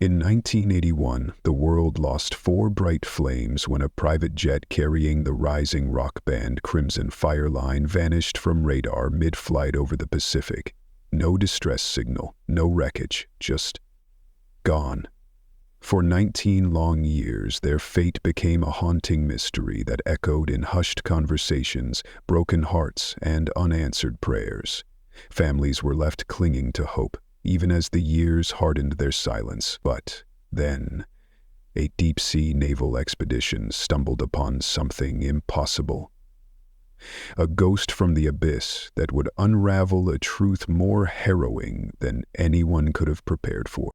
In 1981, the world lost four bright flames when a private jet carrying the rising rock band Crimson Fireline vanished from radar mid-flight over the Pacific. No distress signal, no wreckage, just gone. For 19 long years, their fate became a haunting mystery that echoed in hushed conversations, broken hearts, and unanswered prayers. Families were left clinging to hope, even as the years hardened their silence. But then, a deep-sea naval expedition stumbled upon something impossible. A ghost from the abyss that would unravel a truth more harrowing than anyone could have prepared for.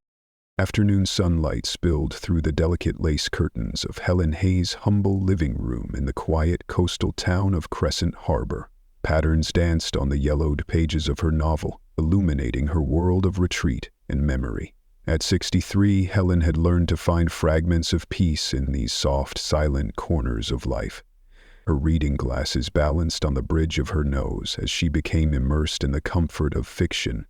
Afternoon sunlight spilled through the delicate lace curtains of Helen Hayes' humble living room in the quiet coastal town of Crescent Harbor. Patterns danced on the yellowed pages of her novel, illuminating her world of retreat and memory. At 63, Helen had learned to find fragments of peace in these soft, silent corners of life. Her reading glasses balanced on the bridge of her nose as she became immersed in the comfort of fiction,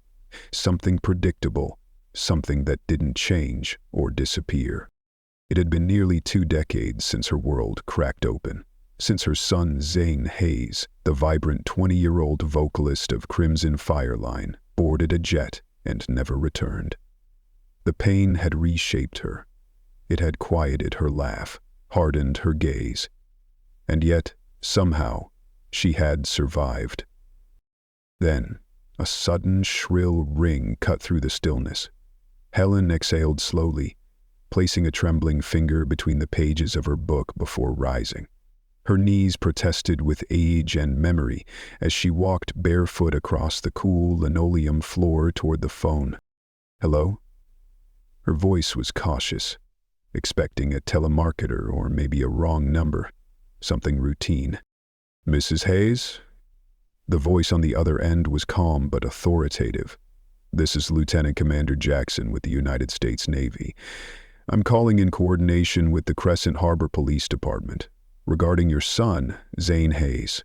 something predictable, something that didn't change or disappear. It had been nearly 2 decades since her world cracked open. Since her son Zane Hayes, the vibrant 20-year-old vocalist of Crimson Fireline, boarded a jet and never returned. The pain had reshaped her. It had quieted her laugh, hardened her gaze. And yet, somehow, she had survived. Then, a sudden shrill ring cut through the stillness. Helen exhaled slowly, placing a trembling finger between the pages of her book before rising. Her knees protested with age and memory as she walked barefoot across the cool linoleum floor toward the phone. "Hello?" Her voice was cautious, expecting a telemarketer or maybe a wrong number, something routine. "Mrs. Hayes?" The voice on the other end was calm but authoritative. "This is Lieutenant Commander Jackson with the United States Navy. I'm calling in coordination with the Crescent Harbor Police Department regarding your son, Zane Hayes."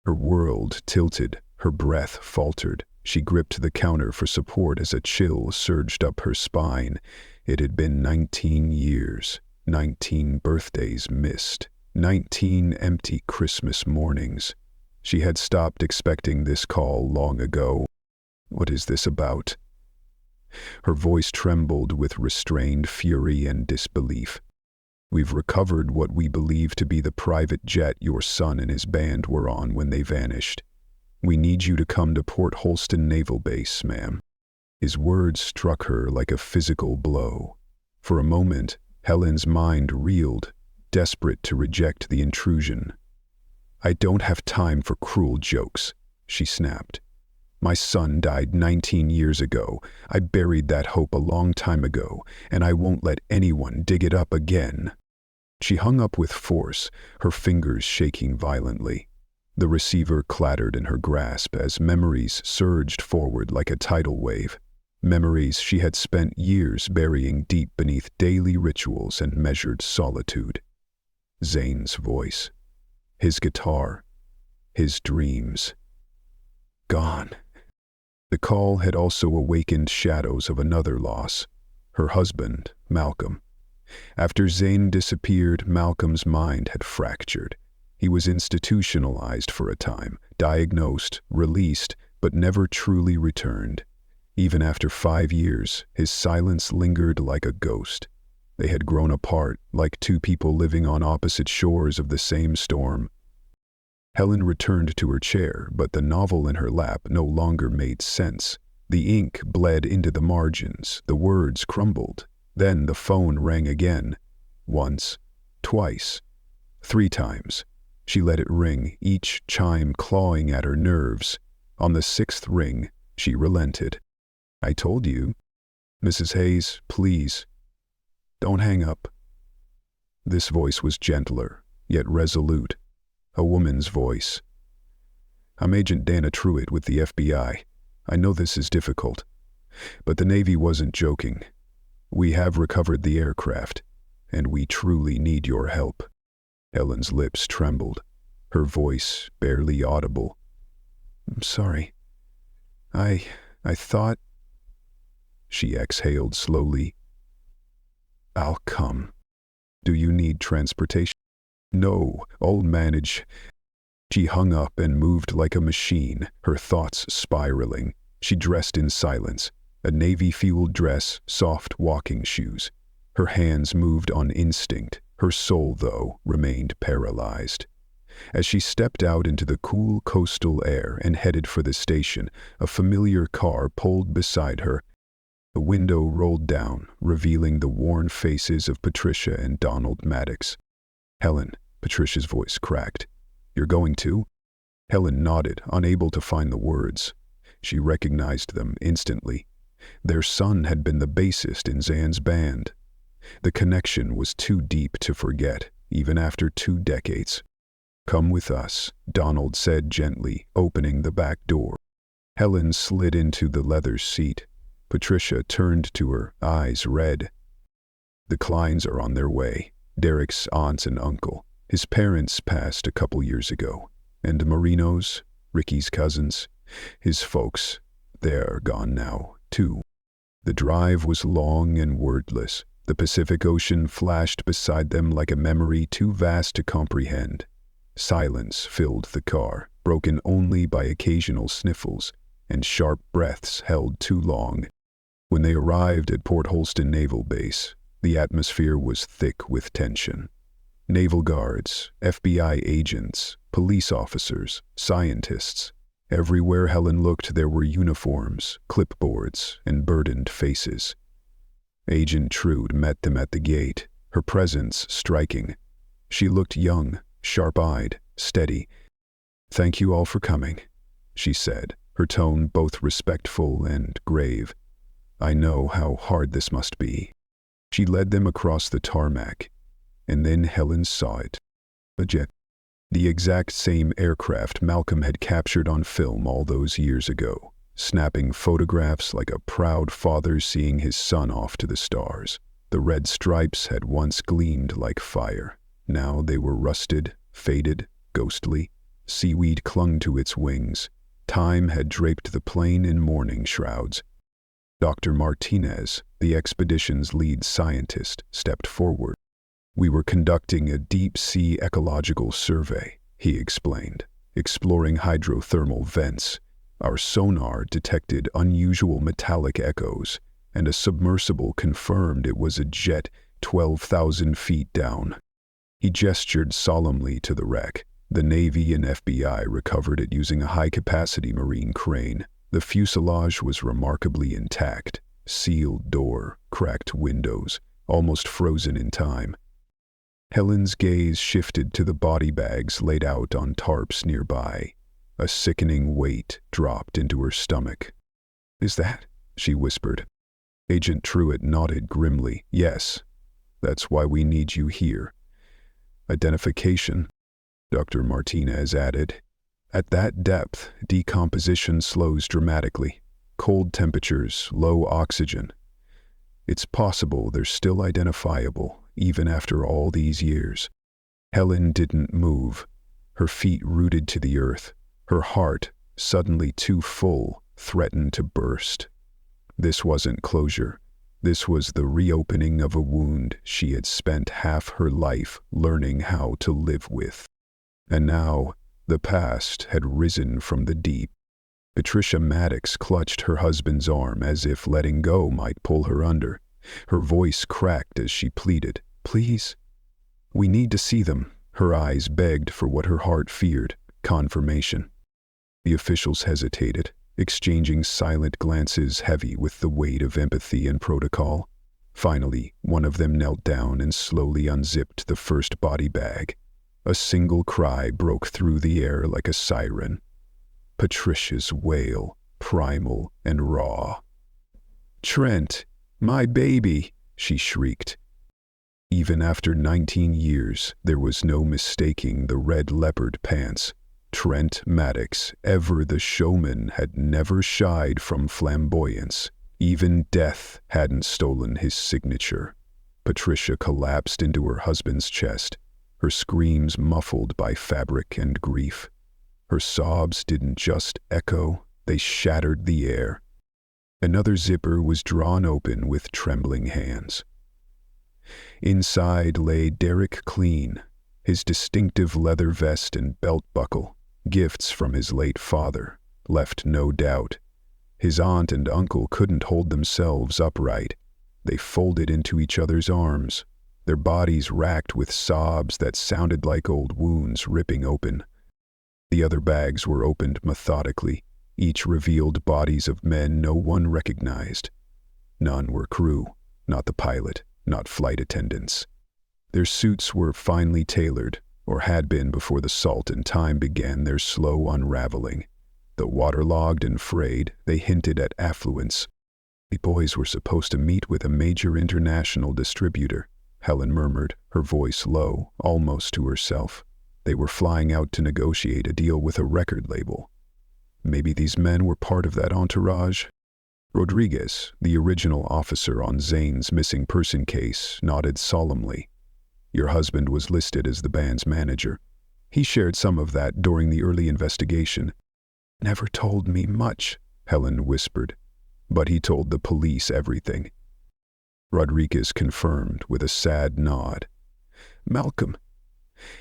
Her world tilted, her breath faltered. She gripped the counter for support as a chill surged up her spine. It had been 19 years, 19 birthdays missed, 19 empty Christmas mornings. She had stopped expecting this call long ago. "What is this about?" Her voice trembled with restrained fury and disbelief. "We've recovered what we believe to be the private jet your son and his band were on when they vanished. We need you to come to Port Holston Naval Base, ma'am." His words struck her like a physical blow. For a moment, Helen's mind reeled, desperate to reject the intrusion. "I don't have time for cruel jokes," she snapped. "My son died 19 years ago. I buried that hope a long time ago, and I won't let anyone dig it up again." She hung up with force, her fingers shaking violently. The receiver clattered in her grasp as memories surged forward like a tidal wave. Memories she had spent years burying deep beneath daily rituals and measured solitude. Zane's voice, his guitar, his dreams. Gone. The call had also awakened shadows of another loss, her husband, Malcolm. After Zane disappeared, Malcolm's mind had fractured. He was institutionalized for a time, diagnosed, released, but never truly returned. Even after 5 years, his silence lingered like a ghost. They had grown apart, like two people living on opposite shores of the same storm. Helen returned to her chair, but the novel in her lap no longer made sense. The ink bled into the margins, the words crumbled. Then the phone rang again. Once, twice, 3 times. She let it ring, each chime clawing at her nerves. On the 6th ring, she relented. "I told you. Mrs. Hayes, please. Don't hang up." This voice was gentler, yet resolute. A woman's voice. "I'm Agent Dana Truitt with the FBI. I know this is difficult, but the Navy wasn't joking. We have recovered the aircraft, and we truly need your help." Helen's lips trembled, her voice barely audible. "I'm sorry. I thought..." She exhaled slowly. I'll come. Do you need transportation? No, I'll manage. She hung up and moved like a machine, her thoughts spiraling. She dressed in silence, a navy-fueled dress, soft walking shoes. Her hands moved on instinct. Her soul, though, remained paralyzed. As she stepped out into the cool coastal air and headed for the station, a familiar car pulled beside her. The window rolled down, revealing the worn faces of Patricia and Donald Maddox. "Helen," Patricia's voice cracked. "You're going too?" Helen nodded, unable to find the words. She recognized them instantly. Their son had been the bassist in Zan's band. The connection was too deep to forget, even after 2 decades. "Come with us," Donald said gently, opening the back door. Helen slid into the leather seat. Patricia turned to her, eyes red. "The Kleins are on their way. Derek's aunt and uncle. His parents passed a couple years ago. And Marinos, Ricky's cousins, his folks, they're gone now, too." The drive was long and wordless. The Pacific Ocean flashed beside them like a memory too vast to comprehend. Silence filled the car, broken only by occasional sniffles and sharp breaths held too long. When they arrived at Port Holston Naval Base, the atmosphere was thick with tension. Naval guards, FBI agents, police officers, scientists. Everywhere Helen looked there were uniforms, clipboards, and burdened faces. Agent Trude met them at the gate, her presence striking. She looked young, sharp-eyed, steady. "Thank you all for coming," she said, her tone both respectful and grave. "I know how hard this must be." She led them across the tarmac, and then Helen saw it. A jet. The exact same aircraft Malcolm had captured on film all those years ago, snapping photographs like a proud father seeing his son off to the stars. The red stripes had once gleamed like fire. Now they were rusted, faded, ghostly. Seaweed clung to its wings. Time had draped the plane in mourning shrouds. Dr. Martinez, the expedition's lead scientist, stepped forward. "We were conducting a deep-sea ecological survey," he explained, "exploring hydrothermal vents. Our sonar detected unusual metallic echoes, and a submersible confirmed it was a jet 12,000 feet down." He gestured solemnly to the wreck. The Navy and FBI recovered it using a high-capacity marine crane. The fuselage was remarkably intact. Sealed door, cracked windows, almost frozen in time. Helen's gaze shifted to the body bags laid out on tarps nearby. A sickening weight dropped into her stomach. "Is that?" she whispered. Agent Truitt nodded grimly. "Yes. That's why we need you here." "Identification," Dr. Martinez added. "At that depth, decomposition slows dramatically. Cold temperatures, low oxygen. It's possible they're still identifiable, even after all these years." Helen didn't move, her feet rooted to the earth. Her heart, suddenly too full, threatened to burst. This wasn't closure. This was the reopening of a wound she had spent half her life learning how to live with. And now, the past had risen from the deep. Patricia Maddox clutched her husband's arm as if letting go might pull her under. Her voice cracked as she pleaded, "Please, we need to see them." Her eyes begged for what her heart feared, confirmation. The officials hesitated, exchanging silent glances heavy with the weight of empathy and protocol. Finally, one of them knelt down and slowly unzipped the first body bag. A single cry broke through the air like a siren. Patricia's wail, primal and raw. "Trent, my baby!" she shrieked. Even after 19 years, there was no mistaking the red leopard pants. Trent Maddox, ever the showman, had never shied from flamboyance. Even death hadn't stolen his signature. Patricia collapsed into her husband's chest, her screams muffled by fabric and grief. Her sobs didn't just echo, they shattered the air. Another zipper was drawn open with trembling hands. Inside lay Derek Clean, his distinctive leather vest and belt buckle, gifts from his late father, left no doubt. His aunt and uncle couldn't hold themselves upright. They folded into each other's arms, their bodies racked with sobs that sounded like old wounds ripping open. The other bags were opened methodically. Each revealed bodies of men no one recognized. None were crew, not the pilot, not flight attendants. Their suits were finely tailored, or had been before the salt and time began their slow unraveling. Though waterlogged and frayed, they hinted at affluence. The boys were supposed to meet with a major international distributor, Helen murmured, her voice low, almost to herself. They were flying out to negotiate a deal with a record label. Maybe these men were part of that entourage? Rodriguez, the original officer on Zane's missing person case, nodded solemnly. Your husband was listed as the band's manager. He shared some of that during the early investigation. Never told me much, Helen whispered, but he told the police everything. Rodriguez confirmed with a sad nod. Malcolm.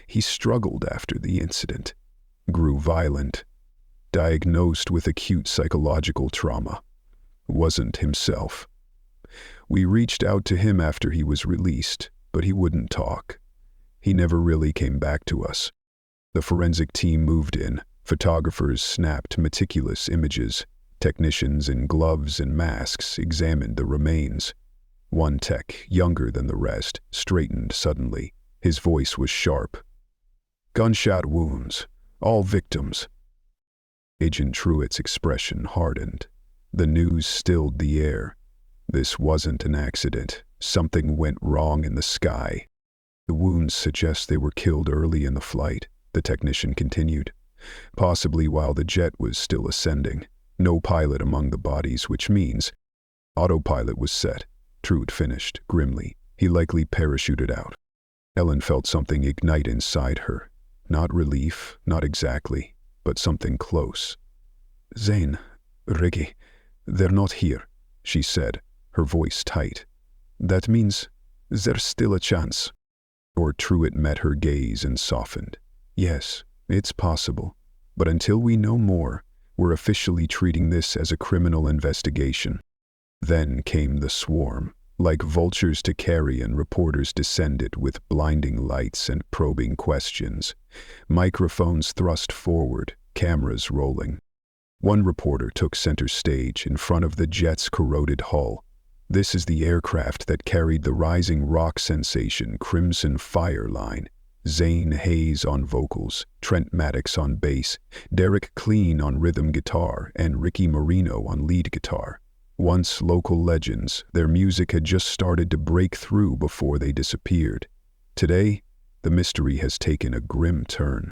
He struggled after the incident, grew violent, diagnosed with acute psychological trauma. Wasn't himself. We reached out to him after he was released, but he wouldn't talk. He never really came back to us. The forensic team moved in. Photographers snapped meticulous images. Technicians in gloves and masks examined the remains. One tech, younger than the rest, straightened suddenly. His voice was sharp. Gunshot wounds. All victims. Agent Truitt's expression hardened. The news stilled the air. This wasn't an accident. Something went wrong in the sky. The wounds suggest they were killed early in the flight, the technician continued. Possibly while the jet was still ascending. No pilot among the bodies, which means autopilot was set. Truitt finished, grimly. He likely parachuted out. Ellen felt something ignite inside her. Not relief, not exactly, but something close. Zane, Ricky, they're not here, she said, her voice tight. That means there's still a chance. Or Truitt met her gaze and softened. Yes, it's possible. But until we know more, we're officially treating this as a criminal investigation. Then came the swarm. Like vultures to carrion, reporters descended with blinding lights and probing questions. Microphones thrust forward, cameras rolling. One reporter took center stage in front of the jet's corroded hull. This is the aircraft that carried the rising rock sensation Crimson Fireline. Zane Hayes on vocals, Trent Maddox on bass, Derek Clean on rhythm guitar, and Ricky Marino on lead guitar. Once local legends, their music had just started to break through before they disappeared. Today, the mystery has taken a grim turn.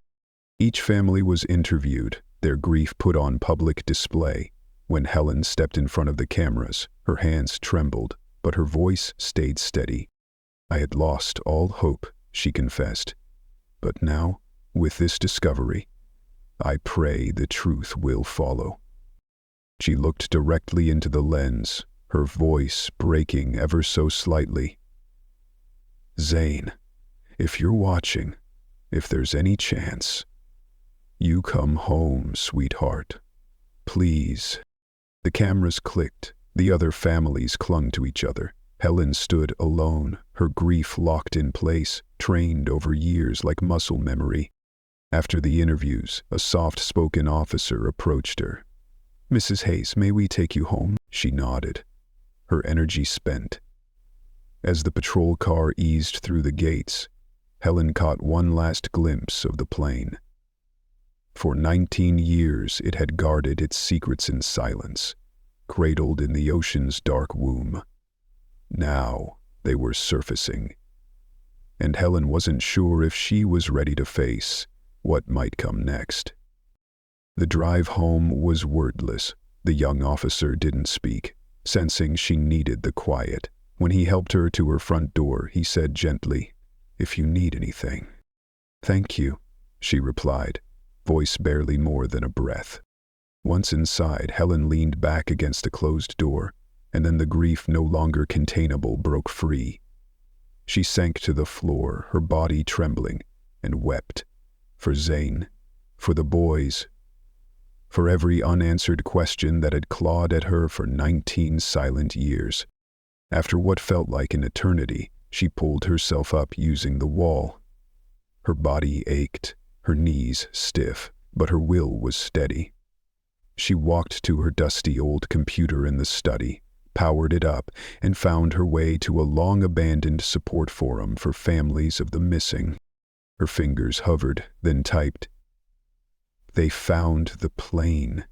Each family was interviewed, their grief put on public display. When Helen stepped in front of the cameras, her hands trembled, but her voice stayed steady. I had lost all hope, she confessed. But now, with this discovery, I pray the truth will follow. She looked directly into the lens, her voice breaking ever so slightly. Zane, if you're watching, if there's any chance, you come home, sweetheart. Please. The cameras clicked. The other families clung to each other. Helen stood alone, her grief locked in place, trained over years like muscle memory. After the interviews, a soft-spoken officer approached her. Mrs. Hayes, may we take you home? She nodded, her energy spent. As the patrol car eased through the gates, Helen caught one last glimpse of the plane. For 19 years it had guarded its secrets in silence, cradled in the ocean's dark womb. Now they were surfacing, and Helen wasn't sure if she was ready to face what might come next. The drive home was wordless. The young officer didn't speak, sensing she needed the quiet. When he helped her to her front door, he said gently, "If you need anything." "Thank you," she replied, voice barely more than a breath. Once inside, Helen leaned back against a closed door, and then the grief no longer containable broke free. She sank to the floor, her body trembling, and wept. For Zane, for the boys, for every unanswered question that had clawed at her for 19 silent years. After what felt like an eternity, she pulled herself up using the wall. Her body ached, her knees stiff, but her will was steady. She walked to her dusty old computer in the study, powered it up, and found her way to a long-abandoned support forum for families of the missing. Her fingers hovered, then typed. They found the plane.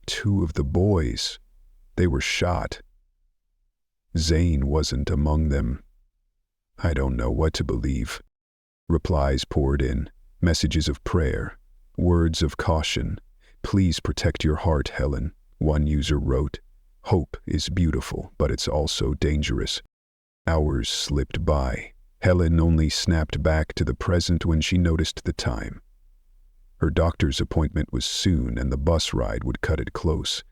2 of the boys. They were shot. Zane wasn't among them. I don't know what to believe. Replies poured in, messages of prayer, words of caution. Please protect your heart, Helen, one user wrote. Hope is beautiful, but it's also dangerous. Hours slipped by. Helen only snapped back to the present when she noticed the time. Her doctor's appointment was soon, and the bus ride would cut it close.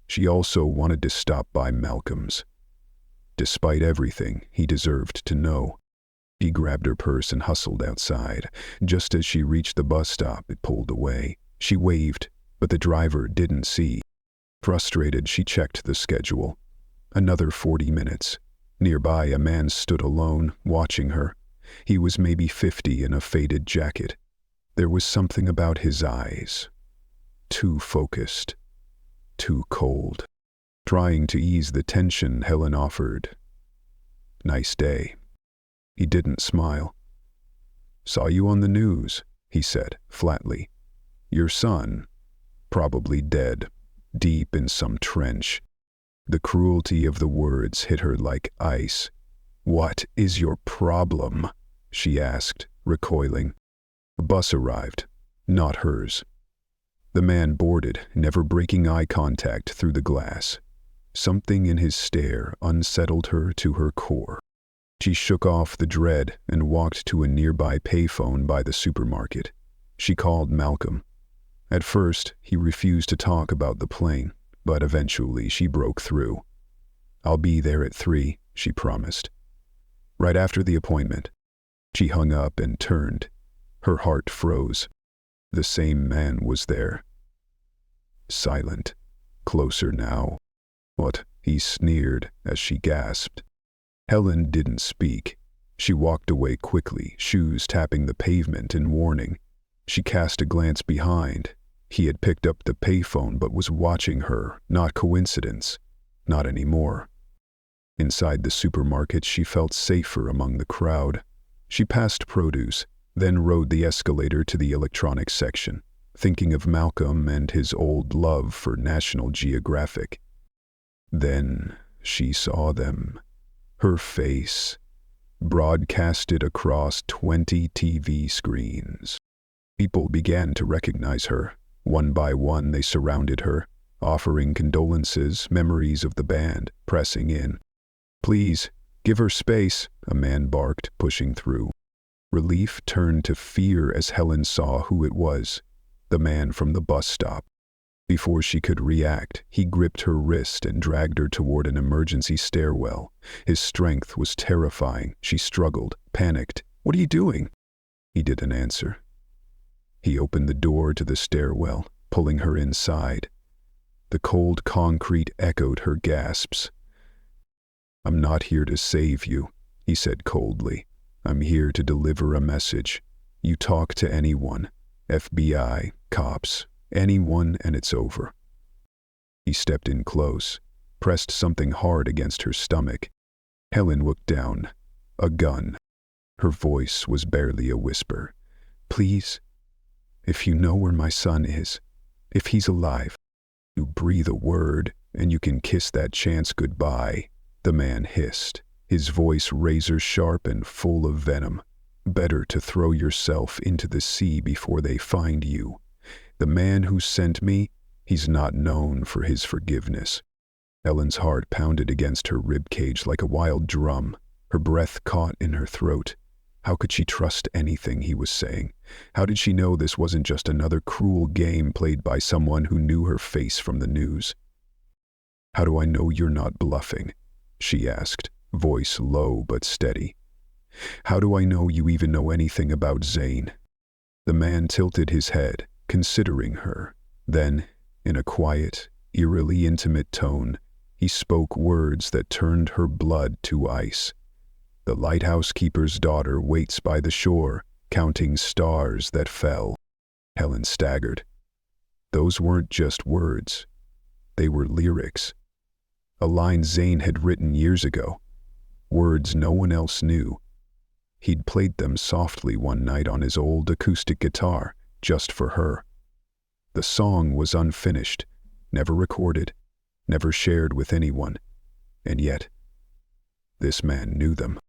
She also wanted to stop by Malcolm's. Despite everything, he deserved to know. She grabbed her purse and hustled outside. Just as she reached the bus stop, it pulled away. She waved, but the driver didn't see. Frustrated, she checked the schedule. Another 40 minutes. Nearby, a man stood alone, watching her. He was maybe 50 in a faded jacket. There was something about his eyes. Too focused. Too cold. Trying to ease the tension, Helen offered, "Nice day." He didn't smile. "Saw you on the news," he said, flatly. "Your son, probably dead, deep in some trench." The cruelty of the words hit her like ice. "What is your problem?" she asked, recoiling. A bus arrived, not hers. The man boarded, never breaking eye contact through the glass. Something in his stare unsettled her to her core. She shook off the dread and walked to a nearby payphone by the supermarket. She called Malcolm. At first, he refused to talk about the plane, but eventually she broke through. "I'll be there at 3, she promised. Right after the appointment, she hung up and turned. Her heart froze. The same man was there. Silent. Closer now. "What?" he sneered as she gasped. Helen didn't speak. She walked away quickly, shoes tapping the pavement in warning. She cast a glance behind. He had picked up the payphone but was watching her, not coincidence. Not anymore. Inside the supermarket, she felt safer among the crowd. She passed produce, then rode the escalator to the electronics section, thinking of Malcolm and his old love for National Geographic. Then she saw them. Her face, broadcasted across 20 TV screens. People began to recognize her. One by one, they surrounded her, offering condolences, memories of the band, pressing in. "Please, give her space," a man barked, pushing through. Relief turned to fear as Helen saw who it was, the man from the bus stop. Before she could react, he gripped her wrist and dragged her toward an emergency stairwell. His strength was terrifying. She struggled, panicked. "What are you doing?" He didn't answer. He opened the door to the stairwell, pulling her inside. The cold concrete echoed her gasps. "I'm not here to save you," he said coldly. "I'm here to deliver a message. You talk to anyone, FBI, cops, anyone, and it's over." He stepped in close, pressed something hard against her stomach. Helen looked down. A gun. Her voice was barely a whisper. "Please, if you know where my son is, if he's alive, you breathe a word and you can kiss that chance goodbye," the man hissed, his voice razor-sharp and full of venom. "Better to throw yourself into the sea before they find you. The man who sent me, he's not known for his forgiveness." Helen's heart pounded against her ribcage like a wild drum. Her breath caught in her throat. How could she trust anything he was saying? How did she know this wasn't just another cruel game played by someone who knew her face from the news? "How do I know you're not bluffing?" she asked, voice low but steady. How do I know you even know anything about Zane? The man tilted his head, considering her. Then, in a quiet, eerily intimate tone, he spoke words that turned her blood to ice. The lighthouse keeper's daughter waits by the shore, counting stars that fell. Helen staggered. Those weren't just words. They were lyrics. A line Zane had written years ago. Words no one else knew. He'd played them softly one night on his old acoustic guitar, just for her. The song was unfinished, never recorded, never shared with anyone. And yet, this man knew them.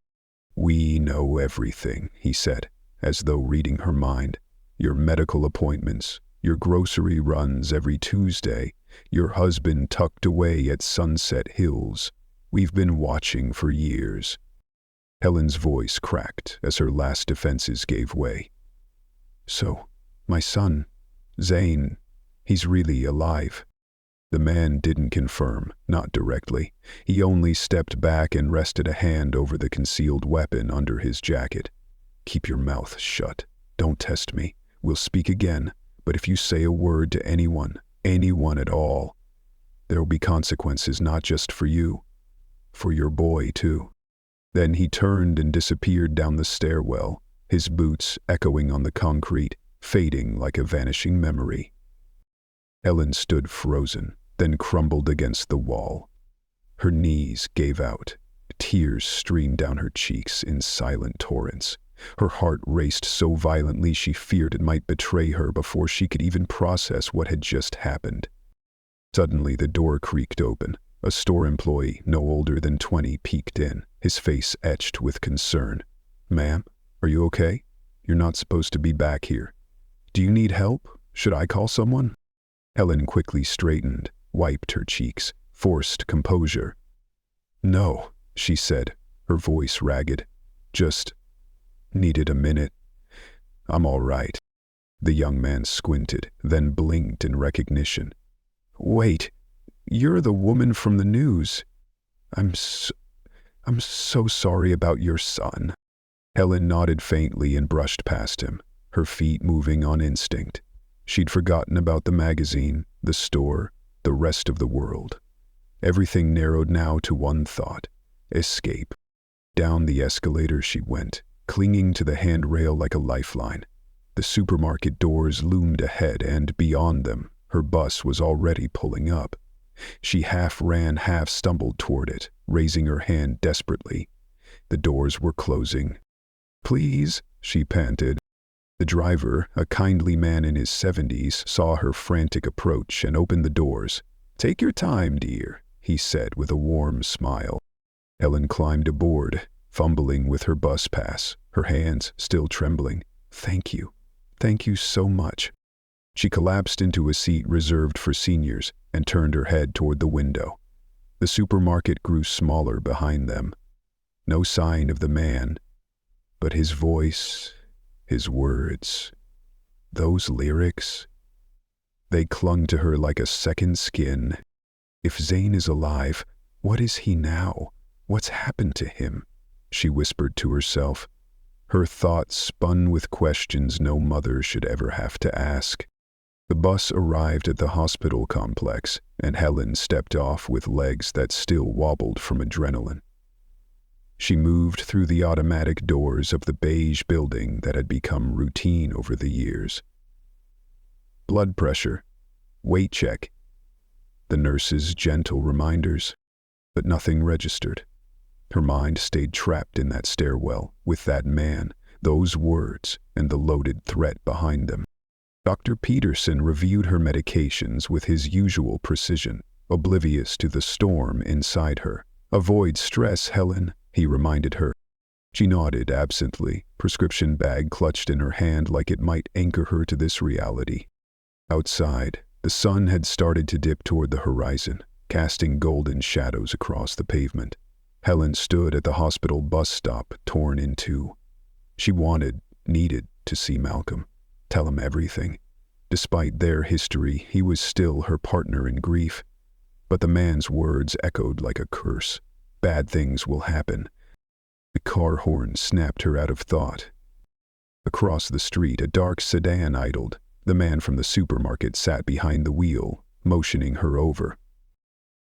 "We know everything," he said, as though reading her mind. "Your medical appointments, your grocery runs every Tuesday, your husband tucked away at Sunset Hills. We've been watching for years." Helen's voice cracked as her last defenses gave way. "So, my son, Zane, he's really alive?" The man didn't confirm, not directly. He only stepped back and rested a hand over the concealed weapon under his jacket. "Keep your mouth shut. Don't test me. We'll speak again, but if you say a word to anyone at all, there'll be consequences not just for you, for your boy too." Then he turned and disappeared down the stairwell, his boots echoing on the concrete, fading like a vanishing memory. Helen stood frozen, then crumbled against the wall. Her knees gave out. Tears streamed down her cheeks in silent torrents. Her heart raced so violently she feared it might betray her before she could even process what had just happened. Suddenly the door creaked open. A store employee, no older than 20, peeked in, his face etched with concern. "Ma'am, are you okay? You're not supposed to be back here. Do you need help? Should I call someone?" Helen quickly straightened, wiped her cheeks, forced composure. "No," she said, her voice ragged. "Just needed a minute. I'm all right." The young man squinted, then blinked in recognition. "Wait, you're the woman from the news. I'm so sorry about your son." Helen nodded faintly and brushed past him, her feet moving on instinct. She'd forgotten about the magazine, the store, the rest of the world. Everything narrowed now to one thought: escape. Down the escalator she went, clinging to the handrail like a lifeline. The supermarket doors loomed ahead, and beyond them, her bus was already pulling up. She half ran, half stumbled toward it, raising her hand desperately. The doors were closing. "Please," she panted. The driver, a kindly man in his 70s, saw her frantic approach and opened the doors. "Take your time, dear," he said with a warm smile. Helen climbed aboard, fumbling with her bus pass, her hands still trembling. Thank you so much." She collapsed into a seat reserved for seniors and turned her head toward the window. The supermarket grew smaller behind them. No sign of the man, but his voice, his words, those lyrics, they clung to her like a second skin. If Zane is alive, what is he now? What's happened to him? She whispered to herself. Her thoughts spun with questions no mother should ever have to ask. The bus arrived at the hospital complex, and Helen stepped off with legs that still wobbled from adrenaline. She moved through the automatic doors of the beige building that had become routine over the years. Blood pressure, weight check, the nurse's gentle reminders, but nothing registered. Her mind stayed trapped in that stairwell, with that man, those words, and the loaded threat behind them. Dr. Peterson reviewed her medications with his usual precision, oblivious to the storm inside her. "Avoid stress, Helen," he reminded her. She nodded absently, prescription bag clutched in her hand like it might anchor her to this reality. Outside, the sun had started to dip toward the horizon, casting golden shadows across the pavement. Helen stood at the hospital bus stop, torn in two. She needed to see Malcolm, tell him everything. Despite their history, he was still her partner in grief. But the man's words echoed like a curse. Bad things will happen. The car horn snapped her out of thought. Across the street, a dark sedan idled. The man from the supermarket sat behind the wheel, motioning her over.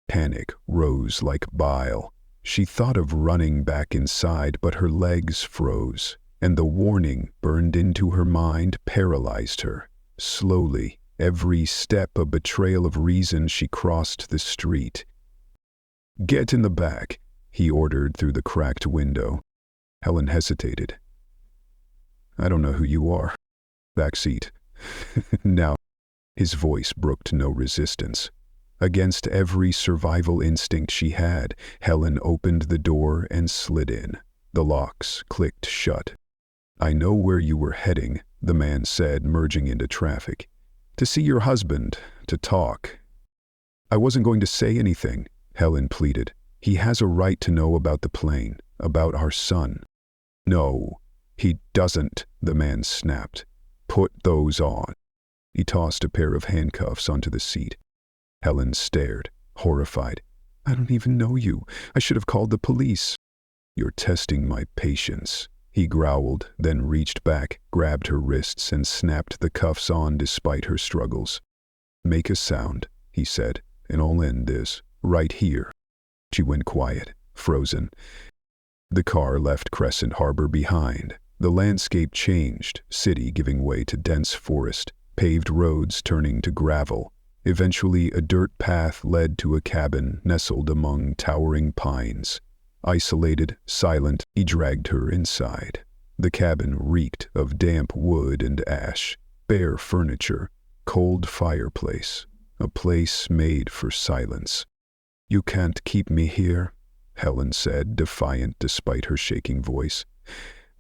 Panic rose like bile. She thought of running back inside, but her legs froze, and the warning burned into her mind, paralyzed her. Slowly, every step a betrayal of reason, she crossed the street. "Get in the back," he ordered through the cracked window. Helen hesitated. "I don't know who you are." "Backseat." Now, his voice brooked no resistance. Against every survival instinct she had, Helen opened the door and slid in. The locks clicked shut. "I know where you were heading," the man said, merging into traffic. "To see your husband, to talk." "I wasn't going to say anything," Helen pleaded. "He has a right to know about the plane, about our son." "No, he doesn't," the man snapped. "Put those on." He tossed a pair of handcuffs onto the seat. Helen stared, horrified. "I don't even know you. I should have called the police." "You're testing my patience," he growled, then reached back, grabbed her wrists, and snapped the cuffs on despite her struggles. "Make a sound," he said, "and I'll end this, right here." She went quiet, frozen. The car left Crescent Harbor behind. The landscape changed, city giving way to dense forest, paved roads turning to gravel. Eventually, a dirt path led to a cabin nestled among towering pines. Isolated, silent, he dragged her inside. The cabin reeked of damp wood and ash, bare furniture, cold fireplace, a place made for silence. "You can't keep me here," Helen said, defiant despite her shaking voice.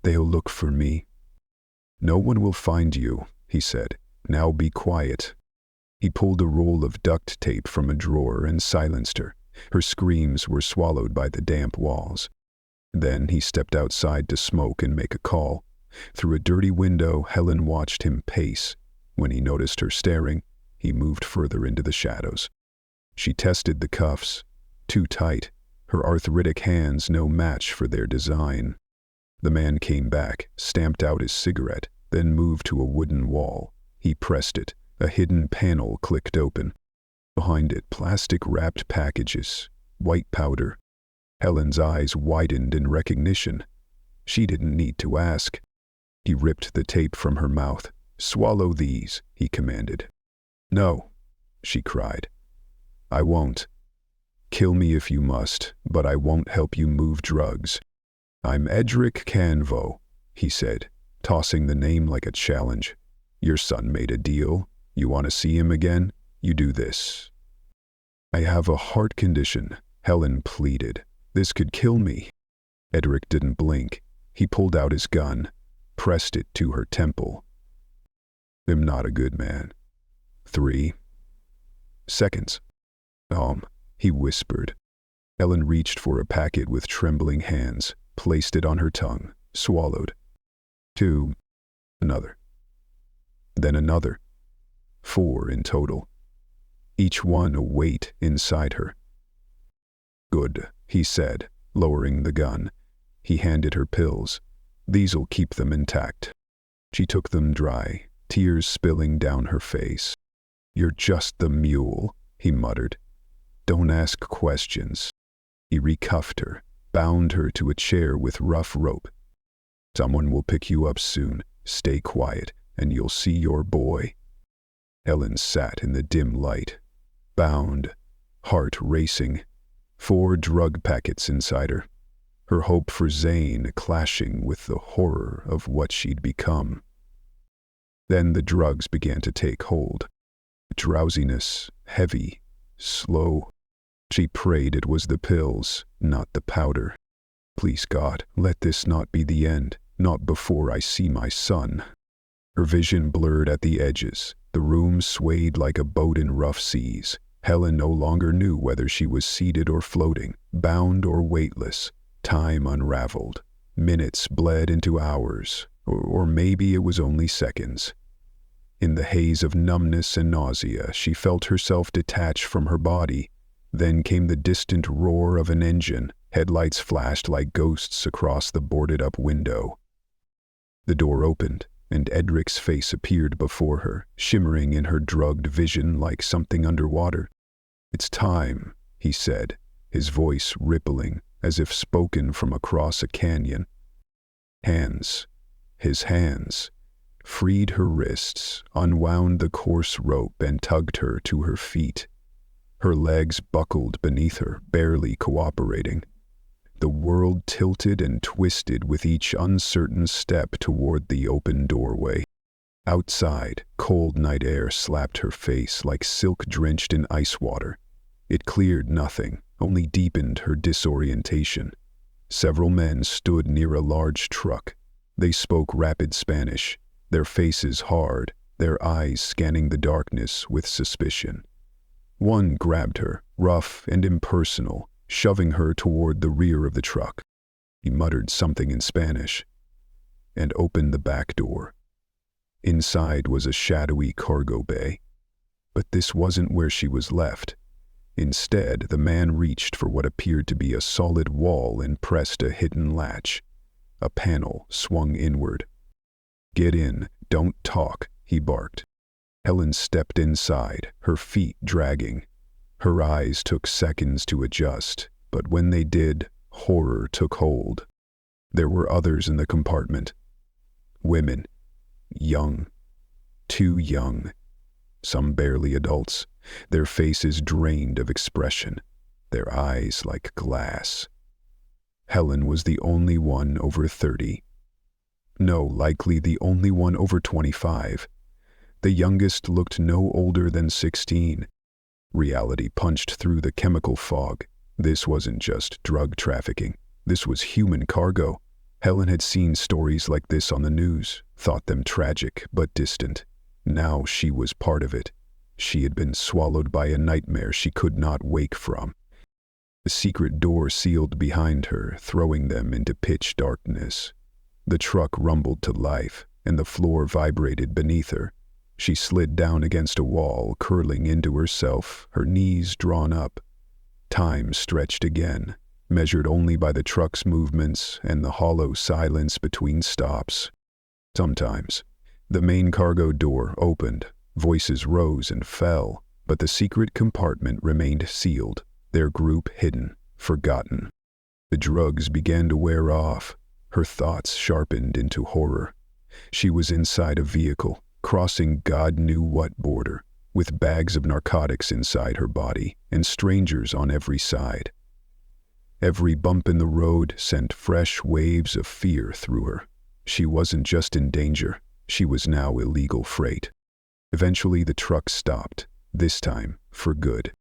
"They'll look for me." "No one will find you," he said. "Now be quiet." He pulled a roll of duct tape from a drawer and silenced her. Her screams were swallowed by the damp walls. Then he stepped outside to smoke and make a call. Through a dirty window, Helen watched him pace. When he noticed her staring, he moved further into the shadows. She tested the cuffs. Too tight, her arthritic hands no match for their design. The man came back, stamped out his cigarette, then moved to a wooden wall. He pressed it. A hidden panel clicked open. Behind it, plastic-wrapped packages, white powder. Helen's eyes widened in recognition. She didn't need to ask. He ripped the tape from her mouth. "Swallow these," he commanded. "No," she cried. "I won't. Kill me if you must, but I won't help you move drugs." "I'm Edric Canvo," he said, tossing the name like a challenge. "Your son made a deal. You want to see him again? You do this." "I have a heart condition," Helen pleaded. "This could kill me." Edric didn't blink. He pulled out his gun, pressed it to her temple. "I'm not a good man." 3 seconds. He whispered. Helen reached for a packet with trembling hands, placed it on her tongue, swallowed. 2. Another. Then another. 4 in total. Each one a weight inside her. "Good," he said, lowering the gun. He handed her pills. "These'll keep them intact." She took them dry, tears spilling down her face. "You're just the mule," he muttered. "Don't ask questions." He recuffed her, bound her to a chair with rough rope. "Someone will pick you up soon. Stay quiet, and you'll see your boy." Helen sat in the dim light, bound, heart racing, 4 drug packets inside her, her hope for Zane clashing with the horror of what she'd become. Then the drugs began to take hold. Drowsiness, heavy, slow. She prayed it was the pills, not the powder. "Please God, let this not be the end, not before I see my son." Her vision blurred at the edges. The room swayed like a boat in rough seas. Helen no longer knew whether she was seated or floating, bound or weightless. Time unraveled. Minutes bled into hours, or maybe it was only seconds. In the haze of numbness and nausea, she felt herself detach from her body. Then came the distant roar of an engine, Headlights flashed like ghosts across the boarded-up window. The door opened, and Edric's face appeared before her, shimmering in her drugged vision like something underwater. "It's time," he said, his voice rippling, as if spoken from across a canyon. His hands, freed her wrists, unwound the coarse rope and tugged her to her feet. Her legs buckled beneath her, barely cooperating. The world tilted and twisted with each uncertain step toward the open doorway. Outside, cold night air slapped her face like silk drenched in ice water. It cleared nothing, only deepened her disorientation. Several men stood near a large truck. They spoke rapid Spanish, their faces hard, their eyes scanning the darkness with suspicion. One grabbed her, rough and impersonal, shoving her toward the rear of the truck. He muttered something in Spanish and opened the back door. Inside was a shadowy cargo bay. But this wasn't where she was left. Instead, the man reached for what appeared to be a solid wall and pressed a hidden latch. A panel swung inward. "Get in, don't talk," he barked. Helen stepped inside, her feet dragging. Her eyes took seconds to adjust, but when they did, horror took hold. There were others in the compartment. Women. Young. Too young. Some barely adults, their faces drained of expression, their eyes like glass. Helen was the only one over 30. No, likely the only one over 25. The youngest looked no older than 16. Reality punched through the chemical fog. This wasn't just drug trafficking. This was human cargo. Helen had seen stories like this on the news, thought them tragic but distant. Now she was part of it. She had been swallowed by a nightmare she could not wake from. The secret door sealed behind her, throwing them into pitch darkness. The truck rumbled to life, and the floor vibrated beneath her. She slid down against a wall, curling into herself, her knees drawn up. Time stretched again, measured only by the truck's movements and the hollow silence between stops. Sometimes, the main cargo door opened, voices rose and fell, but the secret compartment remained sealed, their group hidden, forgotten. The drugs began to wear off. Her thoughts sharpened into horror. She was inside a vehicle, crossing God knew what border, with bags of narcotics inside her body and strangers on every side. Every bump in the road sent fresh waves of fear through her. She wasn't just in danger, she was now illegal freight. Eventually the truck stopped, this time for good.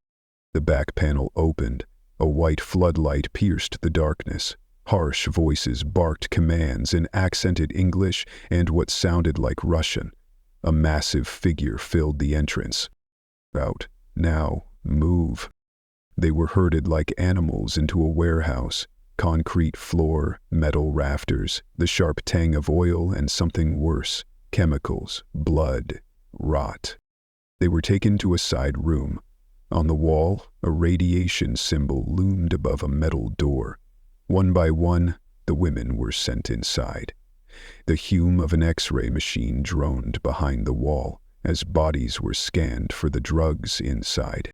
The back panel opened. A white floodlight pierced the darkness. Harsh voices barked commands in accented English and what sounded like Russian. A massive figure filled the entrance. Out, now, move. They were herded like animals into a warehouse. Concrete floor, metal rafters, the sharp tang of oil and something worse, chemicals, blood, rot. They were taken to a side room. On the wall, a radiation symbol loomed above a metal door. One by one, the women were sent inside. The hum of an X-ray machine droned behind the wall as bodies were scanned for the drugs inside.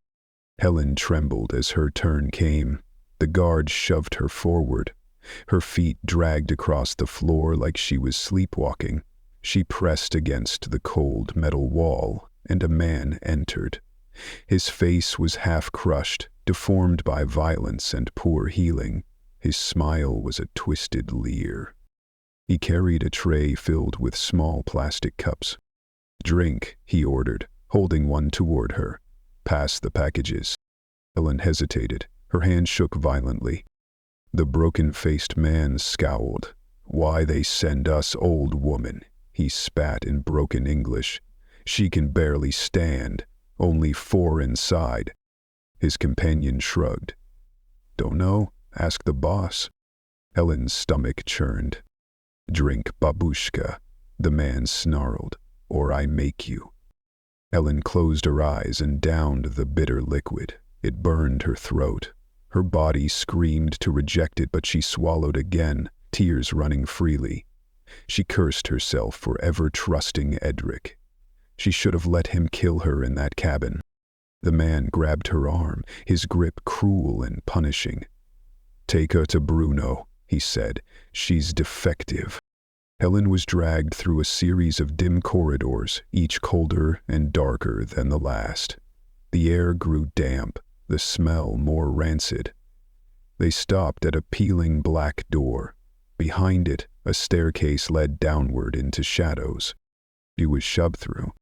Helen trembled as her turn came. The guard shoved her forward. Her feet dragged across the floor like she was sleepwalking. She pressed against the cold metal wall, and a man entered. His face was half crushed, deformed by violence and poor healing. His smile was a twisted leer. He carried a tray filled with small plastic cups. "Drink," he ordered, holding one toward her. "Pass the packages." Helen hesitated. Her hand shook violently. The broken-faced man scowled. "Why they send us, old woman?" He spat in broken English. "She can barely stand. Only 4 inside." His companion shrugged. "Don't know. Ask the boss." Helen's stomach churned. "Drink, babushka," the man snarled, "or I make you." Helen closed her eyes and downed the bitter liquid. It burned her throat. Her body screamed to reject it, but she swallowed again, tears running freely. She cursed herself for ever trusting Edric. She should have let him kill her in that cabin. The man grabbed her arm, his grip cruel and punishing. "Take her to Bruno," he said. "She's defective." Helen was dragged through a series of dim corridors, each colder and darker than the last. The air grew damp, the smell more rancid. They stopped at a peeling black door. Behind it, a staircase led downward into shadows. She was shoved through.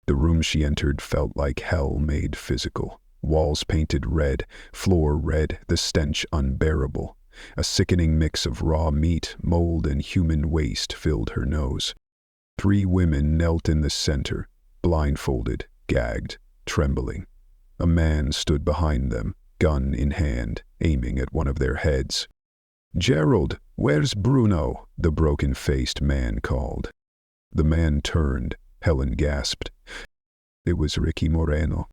The room she entered felt like hell made physical. Walls painted red, floor red, the stench unbearable. A sickening mix of raw meat, mold, and human waste filled her nose. 3 women knelt in the center, blindfolded, gagged, trembling. A man stood behind them, gun in hand, aiming at one of their heads. "Gerald, where's Bruno?" the broken-faced man called. The man turned. Helen gasped. It was Ricky Moreno,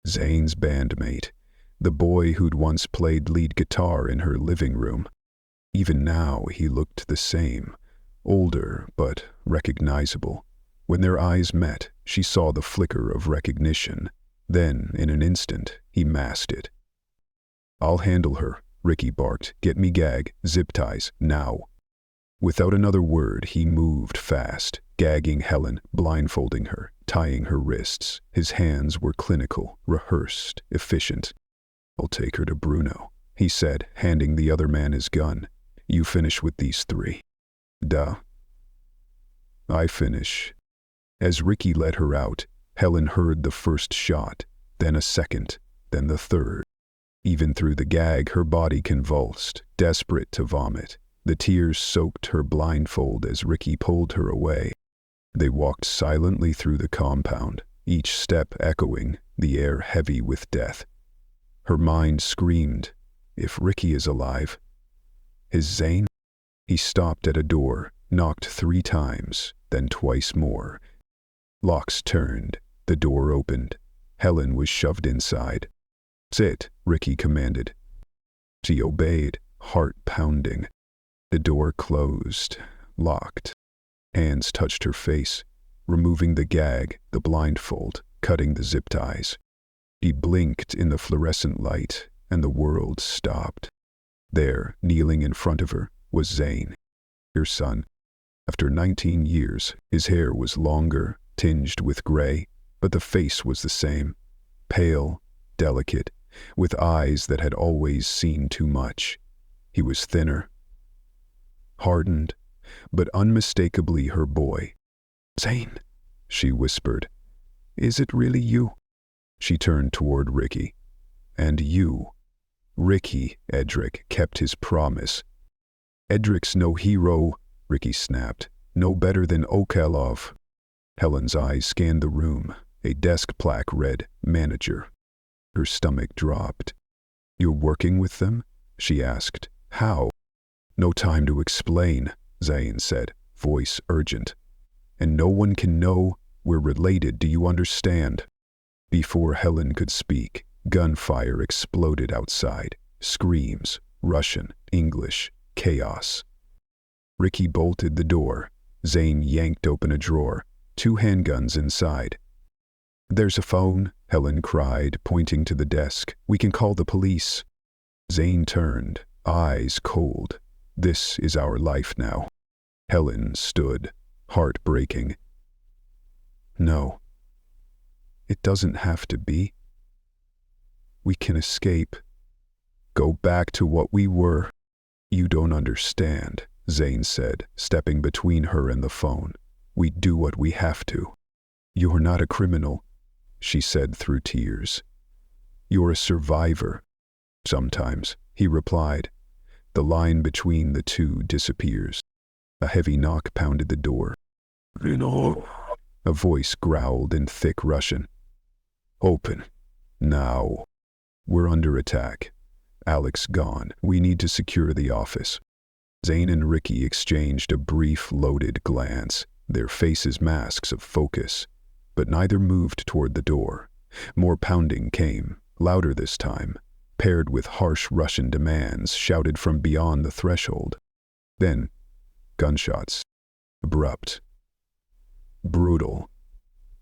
Zane's bandmate, the boy who'd once played lead guitar in her living room. Even now he looked the same, older but recognizable. When their eyes met, she saw the flicker of recognition. Then, in an instant, he masked it. "I'll handle her," Ricky barked. "Get me gag, zip ties, now." Without another word, he moved fast, gagging Helen, blindfolding her, tying her wrists. His hands were clinical, rehearsed, efficient. "I'll take her to Bruno," he said, handing the other man his gun. "You finish with these 3. Duh. I finish." As Ricky let her out, Helen heard the first shot, then a second, then the third. Even through the gag, her body convulsed, desperate to vomit. The tears soaked her blindfold as Ricky pulled her away. They walked silently through the compound, each step echoing, the air heavy with death. Her mind screamed, if Ricky is alive. Is Zane? He stopped at a door, knocked 3 times, then twice more. Locks turned, the door opened. Helen was shoved inside. "Sit," Ricky commanded. She obeyed, heart pounding. The door closed, locked. Hands touched her face, removing the gag, the blindfold, cutting the zip ties. She blinked in the fluorescent light, and the world stopped. There, kneeling in front of her, was Zane, her son. After 19 years, his hair was longer, tinged with gray, but the face was the same, pale, delicate, with eyes that had always seen too much. He was thinner, hardened, but unmistakably her boy. "Zane," she whispered. "Is it really you?" She turned toward Ricky. "And you." Ricky, Edric, kept his promise. "Edric's no hero," Ricky snapped. "No better than Okelov." Helen's eyes scanned the room. A desk plaque read, "Manager." Her stomach dropped. "You're working with them?" she asked. "How?" "No time to explain," Zane said, voice urgent. "And no one can know we're related, do you understand?" Before Helen could speak, gunfire exploded outside. Screams, Russian, English, chaos. Ricky bolted the door. Zane yanked open a drawer, 2 handguns inside. "There's a phone," Helen cried, pointing to the desk. "We can call the police." Zane turned, eyes cold. "This is our life now." Helen stood, heart breaking. "No. It doesn't have to be. We can escape. Go back to what we were." "You don't understand," Zane said, stepping between her and the phone. "We do what we have to." "You're not a criminal," she said through tears. "You're a survivor." "Sometimes," he replied. The line between the two disappears. A heavy knock pounded the door. "Vino," a voice growled in thick Russian. "Open. Now. We're under attack. Alex gone. We need to secure the office." Zane and Ricky exchanged a brief, loaded glance, their faces masks of focus, but neither moved toward the door. More pounding came, louder this time. paired with harsh Russian demands shouted from beyond the threshold. Then, gunshots. Abrupt. Brutal.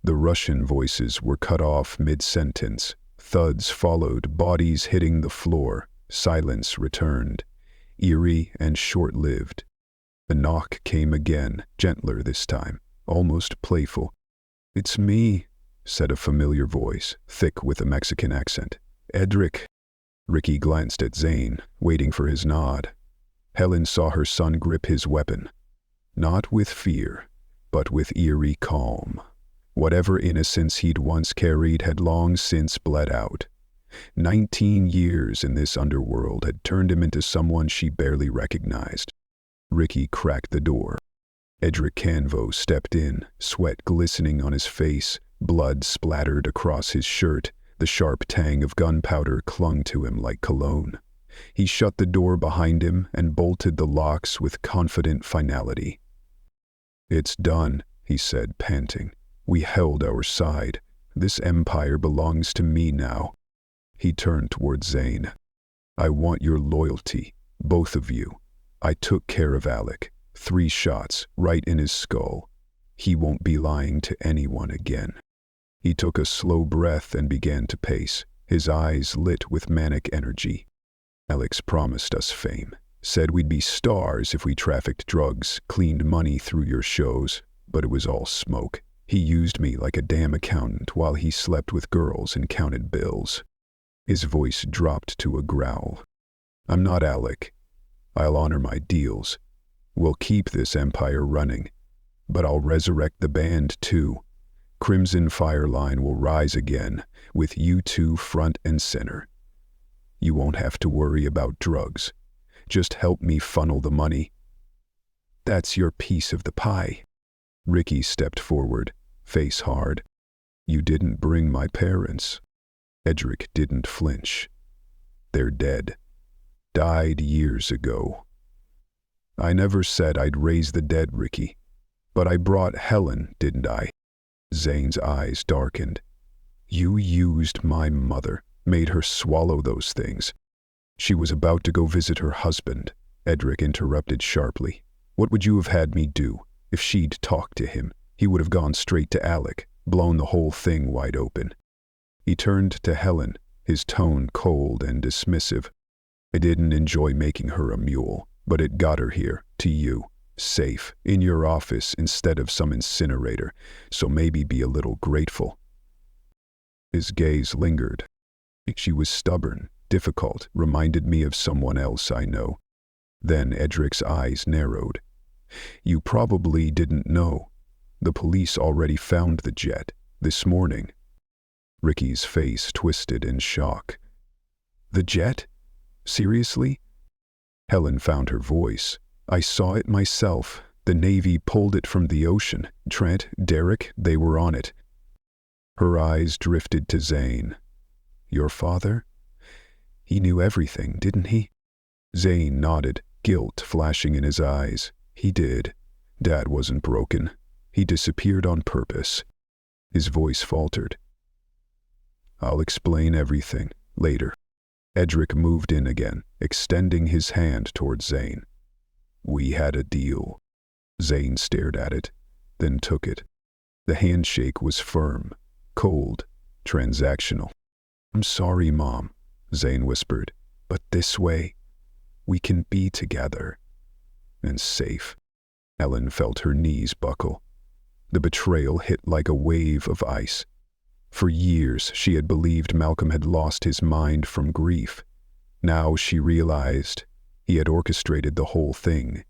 The Russian voices were cut off mid-sentence. Thuds followed, bodies hitting the floor. Silence returned, eerie and short-lived. The knock came again, gentler this time, almost playful. "It's me," said a familiar voice, thick with a Mexican accent. "Edric." Ricky glanced at Zane, waiting for his nod. Helen saw her son grip his weapon. Not with fear, but with eerie calm. Whatever innocence he'd once carried had long since bled out. 19 years in this underworld had turned him into someone she barely recognized. Ricky cracked the door. Edric Canvo stepped in, sweat glistening on his face, blood splattered across his shirt. The sharp tang of gunpowder clung to him like cologne. He shut the door behind him and bolted the locks with confident finality. "It's done," he said, panting. "We held our side. This empire belongs to me now." He turned toward Zane. "I want your loyalty, both of you. I took care of Alec. 3 shots, right in his skull. He won't be lying to anyone again." He took a slow breath and began to pace, his eyes lit with manic energy. "Alex promised us fame. Said we'd be stars if we trafficked drugs, cleaned money through your shows, but it was all smoke. He used me like a damn accountant while he slept with girls and counted bills." His voice dropped to a growl. "I'm not Alec. I'll honor my deals. We'll keep this empire running, but I'll resurrect the band too. Crimson Fireline will rise again, with you two front and center. You won't have to worry about drugs. Just help me funnel the money." "That's your piece of the pie." Ricky stepped forward, face hard. "You didn't bring my parents." Edric didn't flinch. "They're dead. Died years ago." "I never said I'd raise the dead, Ricky. But I brought Helen, didn't I?" Zane's eyes darkened. "You used my mother, made her swallow those things." "She was about to go visit her husband," Edric interrupted sharply. "What would you have had me do? If she'd talked to him, he would have gone straight to Alec, blown the whole thing wide open." He turned to Helen, his tone cold and dismissive. "I didn't enjoy making her a mule, but it got her here, to you. Safe, in your office instead of some incinerator, so maybe be a little grateful." His gaze lingered. "She was stubborn, difficult, reminded me of someone else I know." Then Edric's eyes narrowed. "You probably didn't know. The police already found the jet, this morning." Ricky's face twisted in shock. "The jet? Seriously?" Helen found her voice. "I saw it myself. The Navy pulled it from the ocean. Trent, Derek, they were on it." Her eyes drifted to Zane. "Your father? He knew everything, didn't he?" Zane nodded, guilt flashing in his eyes. "He did. Dad wasn't broken. He disappeared on purpose." His voice faltered. "I'll explain everything, later." Edric moved in again, extending his hand toward Zane. "We had a deal." Zane stared at it, then took it. The handshake was firm, cold, transactional. "I'm sorry, Mom," Zane whispered, "but this way, we can be together. And safe." Ellen felt her knees buckle. The betrayal hit like a wave of ice. For years, she had believed Malcolm had lost his mind from grief. Now she realized he had orchestrated the whole thing.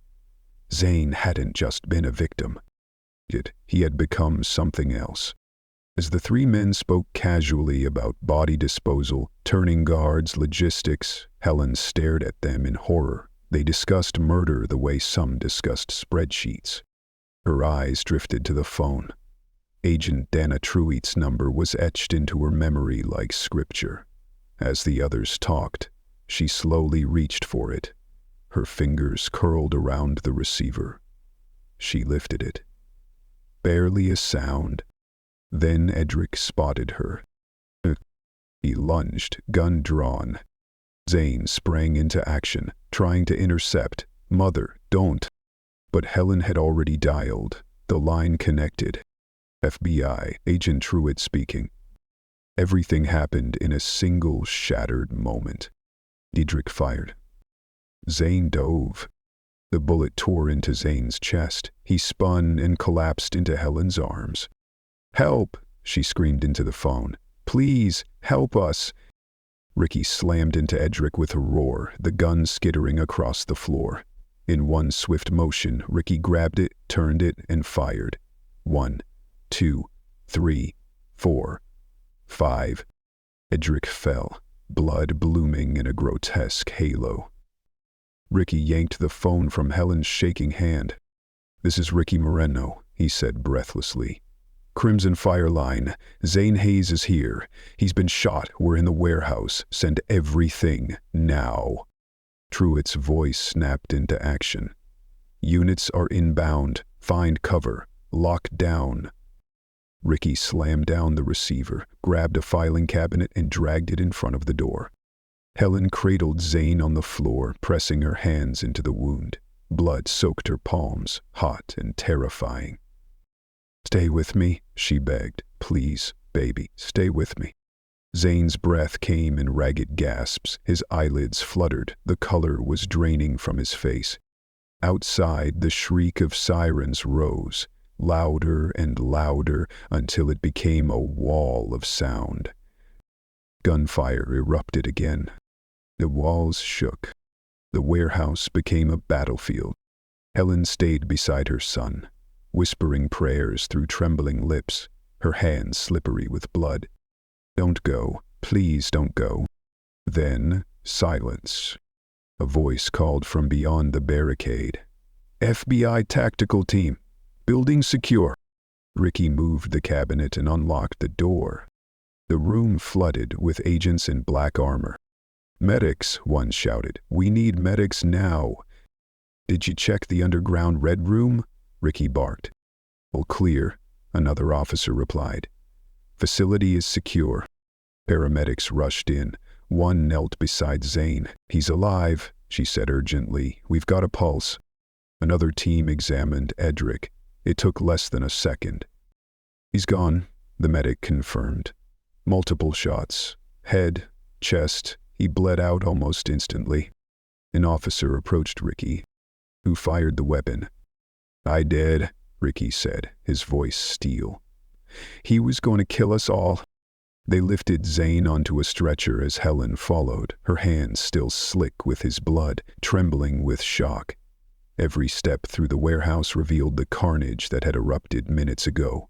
Zane hadn't just been a victim. He had become something else. As the 3 men spoke casually about body disposal, turning guards, logistics, Helen stared at them in horror. They discussed murder the way some discussed spreadsheets. Her eyes drifted to the phone. Agent Dana Truitt's number was etched into her memory like scripture. As the others talked, she slowly reached for it. Her fingers curled around the receiver. She lifted it. Barely a sound. Then Edric spotted her. He lunged, gun drawn. Zane sprang into action, trying to intercept. "Mother, don't." But Helen had already dialed. The line connected. FBI, Agent Truitt speaking. Everything happened in a single shattered moment. Diedrich fired. Zane dove. The bullet tore into Zane's chest. He spun and collapsed into Helen's arms. "Help!" she screamed into the phone. "Please, help us!" Ricky slammed into Edric with a roar, the gun skittering across the floor. In one swift motion, Ricky grabbed it, turned it, and fired. 1, 2, 3, 4, 5. Edric fell, blood blooming in a grotesque halo. Ricky yanked the phone from Helen's shaking hand. "This is Ricky Moreno," he said breathlessly. "Crimson Fireline. Zane Hayes is here. He's been shot. We're in the warehouse. Send everything, now." Truitt's voice snapped into action. "Units are inbound. Find cover. Lock down." Ricky slammed down the receiver, grabbed a filing cabinet, and dragged it in front of the door. Helen cradled Zane on the floor, pressing her hands into the wound. Blood soaked her palms, hot and terrifying. "Stay with me," she begged. "Please, baby, stay with me." Zane's breath came in ragged gasps. His eyelids fluttered. The color was draining from his face. Outside, the shriek of sirens rose, louder and louder, until it became a wall of sound. Gunfire erupted again. The walls shook. The warehouse became a battlefield. Helen stayed beside her son, whispering prayers through trembling lips, her hands slippery with blood. "Don't go. Please don't go." Then, silence. A voice called from beyond the barricade. "FBI tactical team. Building secure." Ricky moved the cabinet and unlocked the door. The room flooded with agents in black armor. "Medics," one shouted. "We need medics now." "Did you check the underground red room?" Ricky barked. "All clear," another officer replied. "Facility is secure." Paramedics rushed in. One knelt beside Zane. "He's alive," she said urgently. "We've got a pulse." Another team examined Edric. It took less than a second. "He's gone," the medic confirmed. "Multiple shots. Head, chest. He bled out almost instantly." An officer approached Ricky. "Who fired the weapon?" "I did," Ricky said, his voice steel. "He was going to kill us all." They lifted Zane onto a stretcher as Helen followed, her hands still slick with his blood, trembling with shock. Every step through the warehouse revealed the carnage that had erupted minutes ago.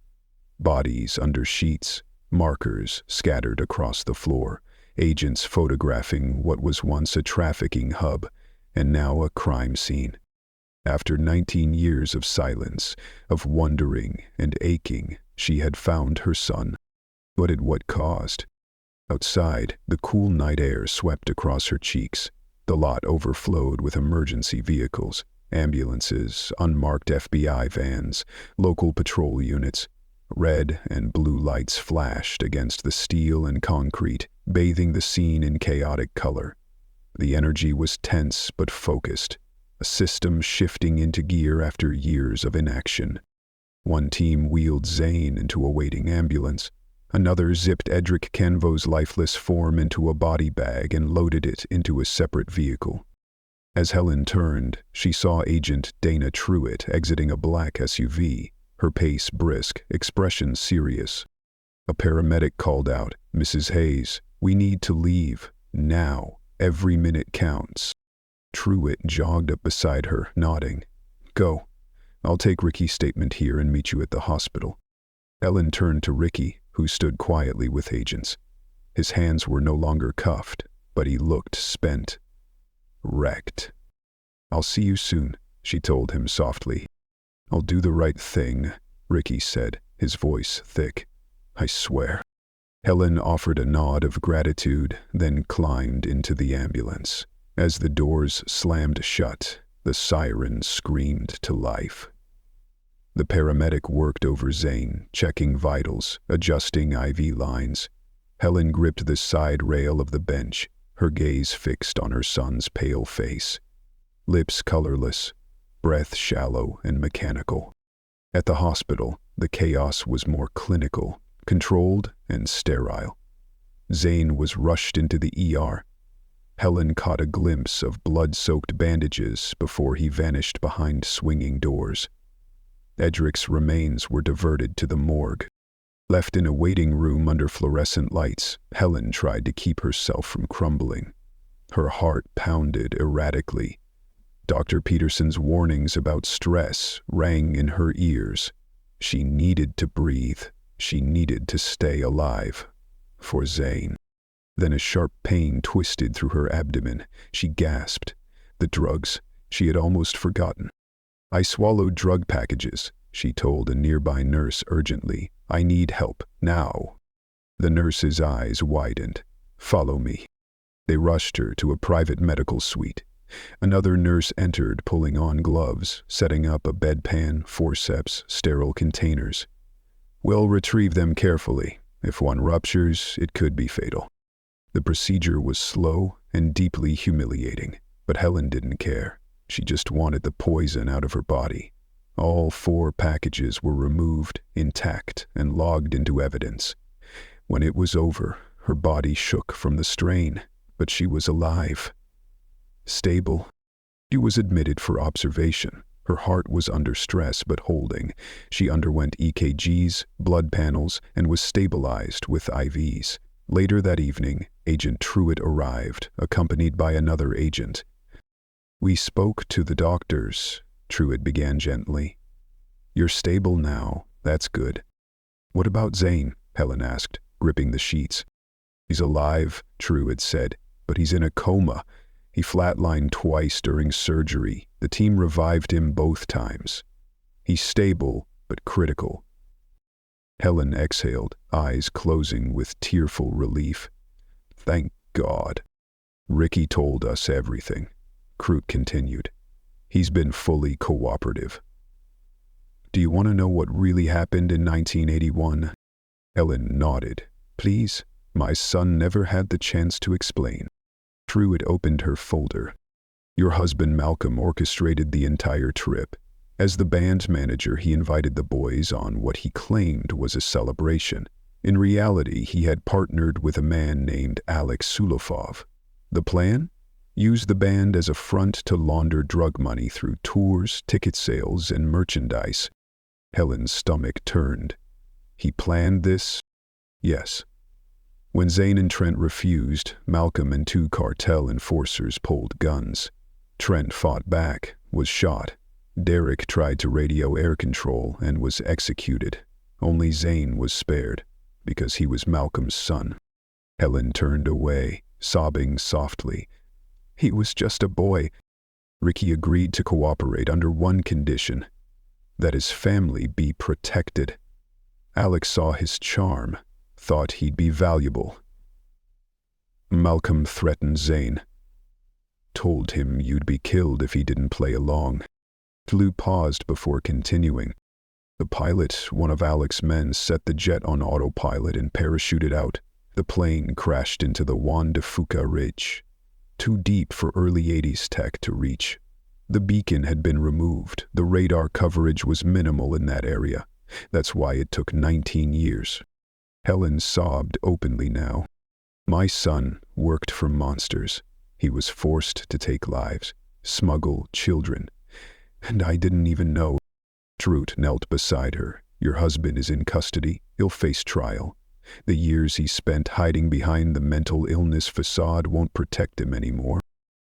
Bodies under sheets, markers scattered across the floor, agents photographing what was once a trafficking hub and now a crime scene. After 19 years of silence, of wondering and aching, she had found her son. But at what cost? Outside, the cool night air swept across her cheeks. The lot overflowed with emergency vehicles, ambulances, unmarked FBI vans, local patrol units. Red and blue lights flashed against the steel and concrete, bathing the scene in chaotic color. The energy was tense but focused, a system shifting into gear after years of inaction. One team wheeled Zane into a waiting ambulance. Another zipped Edric Kenvo's lifeless form into a body bag and loaded it into a separate vehicle. As Helen turned, she saw Agent Dana Truitt exiting a black SUV, her pace brisk, expression serious. A paramedic called out, "Mrs. Hayes, we need to leave, now. Every minute counts." Truitt jogged up beside her, nodding. "Go. I'll take Ricky's statement here and meet you at the hospital." Helen turned to Ricky, who stood quietly with agents. His hands were no longer cuffed, but he looked spent. Wrecked. "I'll see you soon," she told him softly. "I'll do the right thing," Ricky said, his voice thick. "I swear." Helen offered a nod of gratitude, then climbed into the ambulance. As the doors slammed shut, the siren screamed to life. The paramedic worked over Zane, checking vitals, adjusting IV lines. Helen gripped the side rail of the bench, her gaze fixed on her son's pale face. Lips colorless, breath shallow and mechanical. At the hospital, the chaos was more clinical, controlled and sterile. Zane was rushed into the ER. Helen caught a glimpse of blood-soaked bandages before he vanished behind swinging doors. Edric's remains were diverted to the morgue. Left in a waiting room under fluorescent lights, Helen tried to keep herself from crumbling. Her heart pounded erratically. Dr. Peterson's warnings about stress rang in her ears. She needed to breathe. She needed to stay alive. For Zane. Then a sharp pain twisted through her abdomen. She gasped. The drugs. She had almost forgotten. "I swallowed drug packages," she told a nearby nurse urgently. "I need help, now." The nurse's eyes widened. "Follow me." They rushed her to a private medical suite. Another nurse entered, pulling on gloves, setting up a bedpan, forceps, sterile containers. "We'll retrieve them carefully. If one ruptures, it could be fatal." The procedure was slow and deeply humiliating, but Helen didn't care. She just wanted the poison out of her body. All 4 packages were removed, intact, and logged into evidence. When it was over, her body shook from the strain, but she was alive. Stable. She was admitted for observation. Her heart was under stress but holding. She underwent EKGs, blood panels, and was stabilized with IVs. Later that evening, Agent Truitt arrived, accompanied by another agent. "We spoke to the doctors," Truitt began gently. "You're stable now. That's good." "What about Zane?" Helen asked, gripping the sheets. "He's alive," Truitt said, "but he's in a coma. He flatlined twice during surgery. The team revived him both times. He's stable, but critical." Helen exhaled, eyes closing with tearful relief. "Thank God." "Ricky told us everything," Truitt continued. "He's been fully cooperative." "Do you want to know what really happened in 1981? Helen nodded. "Please, my son never had the chance to explain." Truitt opened her folder. "Your husband Malcolm orchestrated the entire trip. As the band manager, he invited the boys on what he claimed was a celebration. In reality, he had partnered with a man named Alex Sulofov. The plan? Use the band as a front to launder drug money through tours, ticket sales, and merchandise." Helen's stomach turned. "He planned this?" "Yes." When Zane and Trent refused, Malcolm and 2 cartel enforcers pulled guns. Trent fought back, was shot. Derek tried to radio air control and was executed. Only Zane was spared, because he was Malcolm's son. Helen turned away, sobbing softly. "He was just a boy." Ricky agreed to cooperate under one condition: that his family be protected. Alex saw his charm, thought he'd be valuable. "Malcolm threatened Zane. Told him you'd be killed if he didn't play along." Lou paused before continuing. "The pilot, one of Alex's men, set the jet on autopilot and parachuted out. The plane crashed into the Juan de Fuca Ridge. Too deep for early 80s tech to reach. The beacon had been removed. The radar coverage was minimal in that area. That's why it took 19 years. Helen sobbed openly now. "My son worked for monsters. He was forced to take lives, smuggle children. And I didn't even know." Truitt knelt beside her. "Your husband is in custody. He'll face trial. The years he spent hiding behind the mental illness facade won't protect him anymore.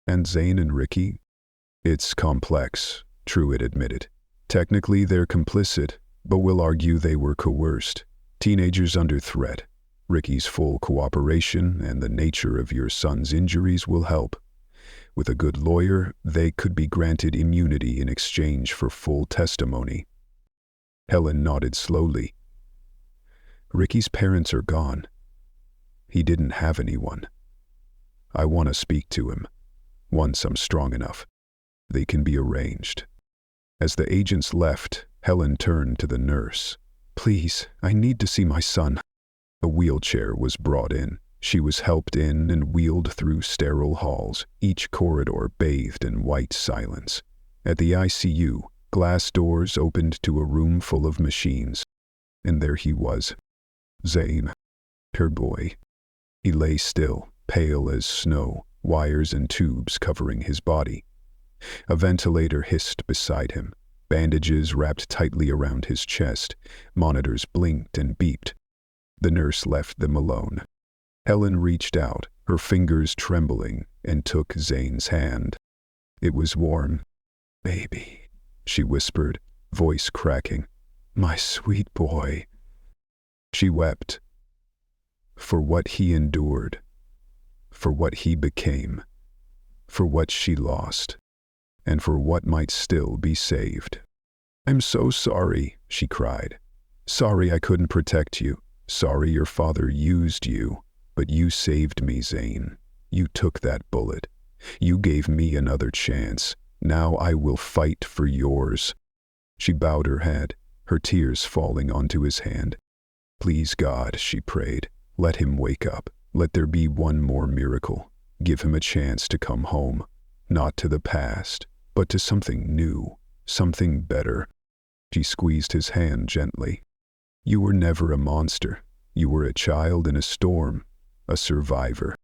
And Zane and Ricky?" "It's complex," Truitt admitted. "Technically they're complicit, but we'll argue they were coerced. Teenagers under threat. Ricky's full cooperation and the nature of your son's injuries will help. With a good lawyer, they could be granted immunity in exchange for full testimony." Helen nodded slowly. "Ricky's parents are gone. He didn't have anyone. I want to speak to him, once I'm strong enough. They can be arranged." As the agents left, Helen turned to the nurse. "Please, I need to see my son." A wheelchair was brought in. She was helped in and wheeled through sterile halls, each corridor bathed in white silence. At the ICU, glass doors opened to a room full of machines. And there he was, Zane, her boy. He lay still, pale as snow, wires and tubes covering his body. A ventilator hissed beside him, bandages wrapped tightly around his chest, monitors blinked and beeped. The nurse left them alone. Helen reached out, her fingers trembling, and took Zane's hand. It was warm. "Baby," she whispered, voice cracking. "My sweet boy." She wept. For what he endured, for what he became, for what she lost, and for what might still be saved. "I'm so sorry," she cried. "Sorry I couldn't protect you. Sorry your father used you. But you saved me, Zane. You took that bullet. You gave me another chance. Now I will fight for yours." She bowed her head, her tears falling onto his hand. "Please God," she prayed, "let him wake up. Let there be one more miracle. Give him a chance to come home. Not to the past, but to something new, something better." She squeezed his hand gently. "You were never a monster. You were a child in a storm, a survivor."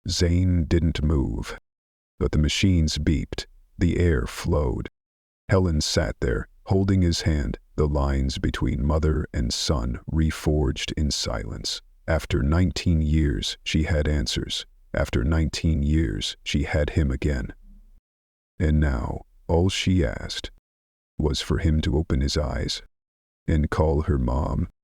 Zane didn't move, but the machines beeped, the air flowed. Helen sat there, holding his hand, the lines between mother and son reforged in silence. After 19 years, she had answers. After 19 years, she had him again. And now, all she asked was for him to open his eyes and call her mom.